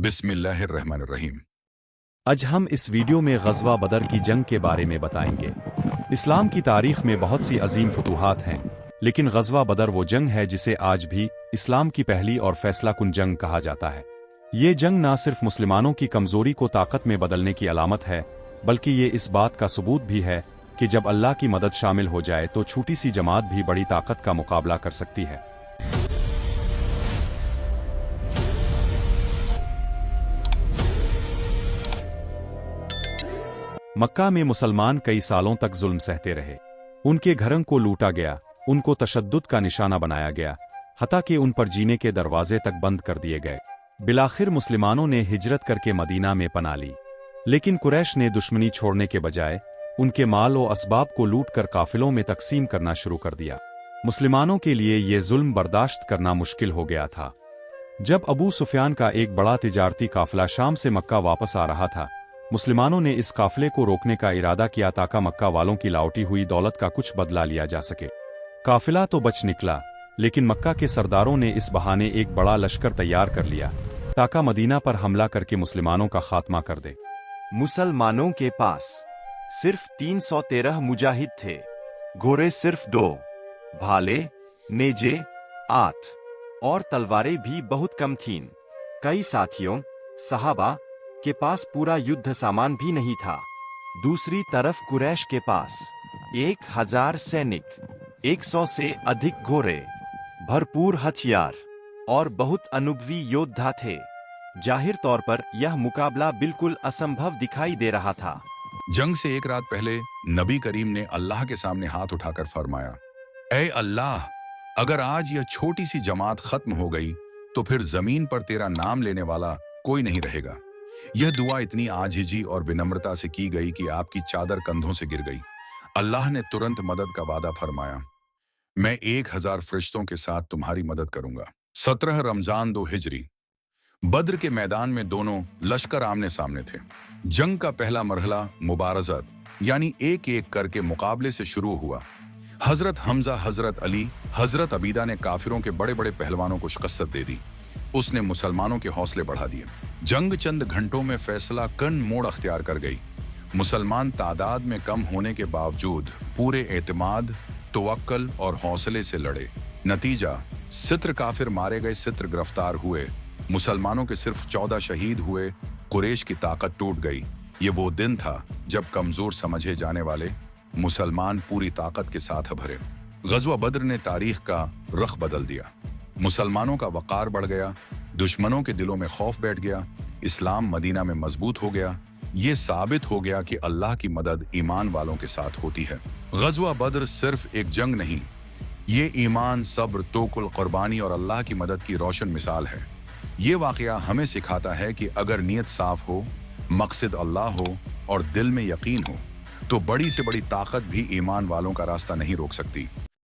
बिस्मिल्लाहिर्रहमानिर्रहीम। आज हम इस वीडियो में ग़ज़वा बदर की जंग के बारे में बताएंगे। इस्लाम की तारीख में बहुत सी अजीम फतूहात हैं, लेकिन ग़ज़वा बदर वो जंग है जिसे आज भी इस्लाम की पहली और फैसला कुन जंग कहा जाता है। ये जंग ना सिर्फ मुसलमानों की कमज़ोरी को ताकत में बदलने की अलामत है, बल्कि ये इस बात का सबूत भी है कि जब अल्लाह की मदद शामिल हो जाए तो छोटी सी जमात भी बड़ी ताकत का मुकाबला कर सकती है। मक्का में मुसलमान कई सालों तक जुल्म सहते रहे। उनके घरों को लूटा गया, उनको तशद्दुद का निशाना बनाया गया, हत्ता कि उन पर जीने के दरवाजे तक बंद कर दिए गए। बिलाखिर मुसलमानों ने हिजरत करके मदीना में पनाह ली, लेकिन कुरैश ने दुश्मनी छोड़ने के बजाय उनके माल और असबाब को लूट कर काफिलों में तकसीम करना शुरू कर दिया। मुसलमानों के लिए ये जुल्म बर्दाश्त करना मुश्किल हो गया था। जब अबू सुफियान का एक बड़ा तिजारती काफिला शाम से मक्का वापस आ रहा था, मुसलमानों ने इस काफिले को रोकने का इरादा किया ताकि मक्का वालों की लौटी हुई दौलत का कुछ बदला लिया जा सके। काफिला तो बच निकला, लेकिन मक्का के सरदारों ने इस बहाने एक बड़ा लश्कर तैयार कर लिया ताकि मदीना पर हमला करके मुसलमानों का खात्मा कर दे। मुसलमानों के पास सिर्फ 313 मुजाहिद थे, घोड़े सिर्फ 2, भाले, नेजे 8 और तलवारें भी बहुत कम थीं। कई साथियों सहाबा के पास पूरा युद्ध सामान भी नहीं था। दूसरी तरफ कुरैश के पास 1000 सैनिक, 100 से अधिक घोड़े, भरपूर हथियार और बहुत अनुभवी योद्धा थे। जाहिर तौर पर यह मुकाबला बिल्कुल असंभव दिखाई दे रहा था। जंग से एक रात पहले नबी करीम ने अल्लाह के सामने हाथ उठाकर फरमाया, ऐ अल्लाह, अगर आज यह छोटी सी जमात खत्म हो गई तो फिर जमीन पर तेरा नाम लेने वाला कोई नहीं रहेगा। यह दुआ इतनी आजिजी और विनम्रता से की गई कि आपकी चादर कंधों से गिर गई। अल्लाह ने तुरंत मदद का वादा फरमाया, मैं 1000 फरिश्तों के साथ तुम्हारी मदद करूंगा। 17 रमजान 2 हिजरी। बद्र के मैदान में दोनों लश्कर आमने सामने थे। जंग का पहला मरहला मुबारजत यानी एक एक करके मुकाबले से शुरू हुआ। हजरत हमजा, हजरत अली, हजरत अबीदा ने काफिरों के बड़े बड़े पहलवानों को शिकस्त दे दी। उसने मुसलमानों के हौसले बढ़ा दिए। जंग चंद घंटों में फैसला कन मोड़ अख्तियार कर गई। मुसलमान तादाद में कम होने के बावजूद पूरे एतमाद, तवक्कल और हौसले से लड़े। नतीजा, सित्र काफिर मारे गए, सित्र गिरफ्तार हुए। मुसलमानों के सिर्फ 14 शहीद हुए। कुरैश की ताकत टूट गई। ये वो दिन था जब कमजोर समझे जाने वाले मुसलमान पूरी ताकत के साथ भरे। ग़ज़वा बद्र ने तारीख का रुख बदल दिया। मुसलमानों का वक़ार बढ़ गया, दुश्मनों के दिलों में खौफ बैठ गया, इस्लाम मदीना में मजबूत हो गया। ये साबित हो गया कि अल्लाह की मदद ईमान वालों के साथ होती है। ग़ज़वा बद्र सिर्फ एक जंग नहीं, ये ईमान, सब्र, तोकुल, कुर्बानी और अल्लाह की मदद की रोशन मिसाल है। ये वाक़या हमें सिखाता है कि अगर नीयत साफ हो, मकसद अल्लाह हो और दिल में यकीन हो, तो बड़ी से बड़ी ताकत भी ईमान वालों का रास्ता नहीं रोक सकती।